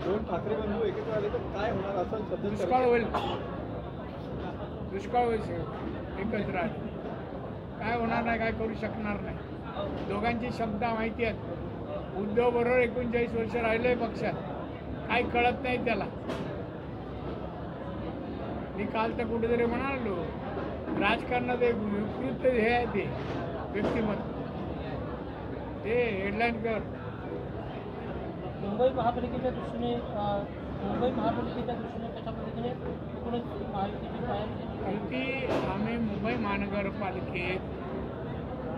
दोन ठाकरे बंधू एकत्र आले तर काय होणार असं सध्या दुष्काळ होईल. दुष्काळ होईल एकत्र आले. काय होणार नाही, काय करू शकणार नाही. दोघांची शब्द माहिती आहेत. उद्धव बरोबर 39 वर्ष राहिले पक्षात, काही कळत नाही त्याला. मी काल तर कुठेतरी म्हणालो, राजकारणात एक विकृत हे आहे ते व्यक्तिमत्व, ते हेडलाईन कर. मुंबई महापालिकेच्या दृष्टीने कशा पद्धतीने एकूणच महायुतीची युती, आम्ही मुंबई महानगरपालिकेत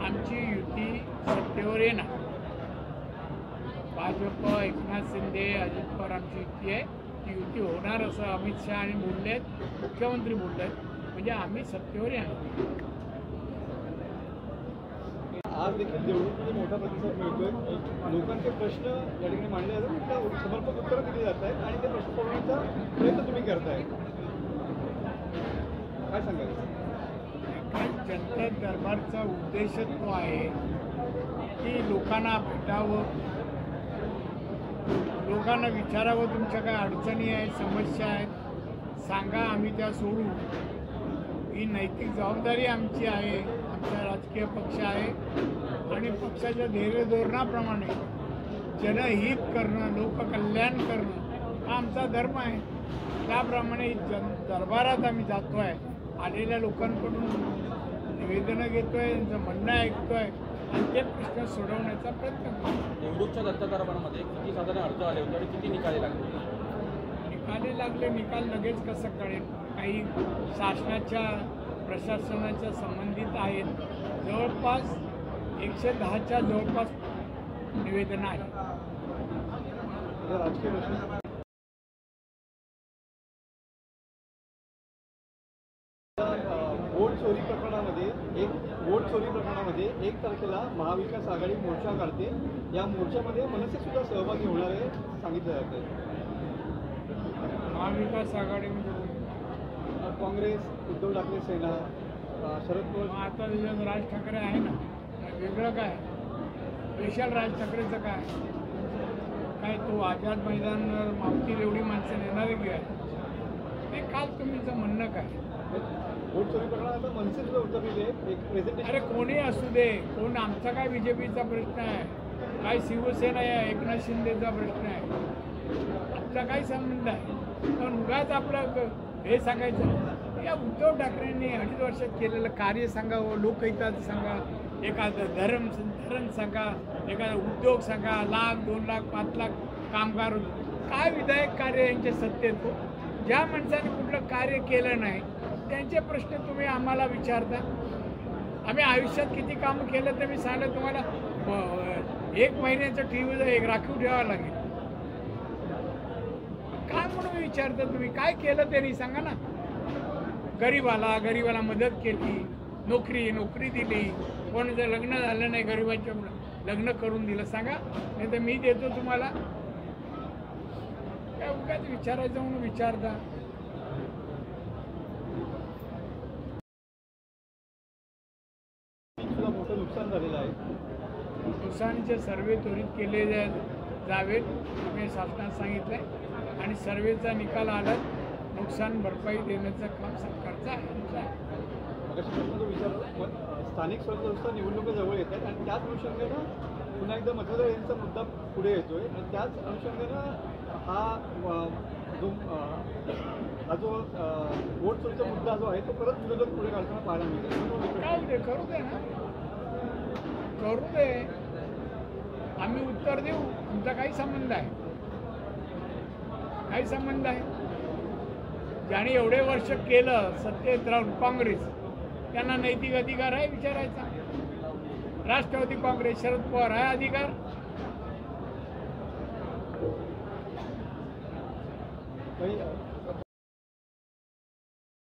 आमची युती सत्तेवर येणार. भाजप, एकनाथ शिंदे, अजित पवार आमची युती आहे. ती युती होणार असं अमित शहा आणि बोलले आहेत, मुख्यमंत्री बोलले आहेत. म्हणजे आम्ही सत्तेवर येणार. आज देखील निवडणुकीत मोठा प्रतिसाद मिळतोय. लोकांचे प्रश्न या ठिकाणी मांडले जातात, त्या समर्पक उत्तरं दिली जात आहेत आणि ते प्रश्न सोडवण्याचा प्रयत्न तुम्ही करताय. काय सांगाल? जनता दरबारचा उद्देशच तो आहे की लोकांना भेटावं, लोकांना विचारावं तुमच्या काय अडचणी आहेत, समस्या आहेत, सांगा, आम्ही त्या सोडू. ही नैतिक जबाबदारी आमची आहे. आमचा राजकीय पक्ष आहे आणि पक्षाच्या धैर्य धोरणाप्रमाणे जनहित करणं, लोककल्याण करणं हा आमचा धर्म आहे. त्याप्रमाणे दरबारात आम्ही जातो आहे, आलेल्या लोकांकडून निवेदनं घेतो आहे, त्यांचं म्हणणं ऐकतो आहे आणि ते प्रश्न सोडवण्याचा प्रयत्न करतो. निवडणूकच्या दत्त दरबारामध्ये किती साधारण अर्ज आले होते आणि किती निकाले लागले? निकाल लगेच कसं कळेल? काही शासनाच्या, प्रशासनाच्या संबंधित आहेत. जवळपास 110च्या जवळपास निवेदनं आहेत. राजकीय प्रश्न वोट चोरी प्रकरणामध्ये 1 तारखेला महाविकास आघाडी मोर्चा काढते. या मोर्चामध्ये मनसे सुद्धा सहभागी होणार आहे सांगितलं जात आहे. महाविकास आघाडी म्हणजे काँग्रेस, उद्धव ठाकरे सेना, शरद पवार. आता त्याच्यात राज ठाकरे आहे ना, वेगळं काय स्पेशल राज ठाकरेचं काय तो आझाद मैदानावर मावतील एवढी माणसं नेणारे काय? ते काल तुमचं म्हणणं काय? वोट चोरी प्रकरणात मनसे सुद्धा उत्तर दिले एक प्रेझेंटेशन. अरे कोणी असू दे, कोण, आमचा काय बीजेपीचा प्रश्न आहे, काय शिवसेना आहे, एकनाथ शिंदेचा प्रश्न आहे, आमचा काय संबंध आहे? पण उगाच आपलं हे सांगायचं. या उद्धव ठाकरेंनी 2.5 वर्षात केलेलं कार्य सांगावं, लोकहिताचं सांगा, एखादं धर्म सांगा, एखादा उद्योग सांगा, 1 लाख 2 लाख 5 लाख कामगार, काय विधायक कार्य यांच्या सत्तेत हो. ज्या माणसाने कुठलं कार्य केलं नाही त्यांचे प्रश्न तुम्ही आम्हाला विचारता. आम्ही आयुष्यात किती कामं केलं तर मी सांगलं तुम्हाला, 1 महिन्याचं टीव्हीचं एक राखीव ठेवावं लागेल. काय म्हणून विचारता तुम्ही? काय केलं त्यांनी सांगा ना. गरीबाला मदत केली, नोकरी दिली, कोणाचं लग्न झालं नाही, गरीबाच्या लग्न करून दिलं सांगा, नाही तर मी देतो तुम्हाला. काय उगाच विचारायचं म्हणून विचारता. मोठं नुकसान झालेलं आहे. नुकसानीचे सर्वे त्वरित केले जावेत मी शासनात सांगितलंय आणि सर्वेचा निकाल आला नुकसान भरपाई देण्याचं काम सरकारचं आहे. स्थानिक स्वराज्य संस्था निवडणुका जवळ येतात आणि त्याच अनुषंगानं पुन्हा एकदा मतदार यांचा मुद्दा पुढे येतोय आणि त्याच अनुषंगानं हा जो वोट चोरीचा मुद्दा जो आहे तो परत विरोधक पुढे काढताना पाहायला मिळतो. काय करू दे ना, करू दे, आम्ही उत्तर देऊ. आमचा काही संबंध आहे? काही संबंध आहे? ज्याने एवढे वर्ष केलं सत्तेत राहून काँग्रेस, त्यांना नैतिक अधिकार आहे विचारायचा. राष्ट्रवादी काँग्रेस, शरद पवार आहे अधिकार. काही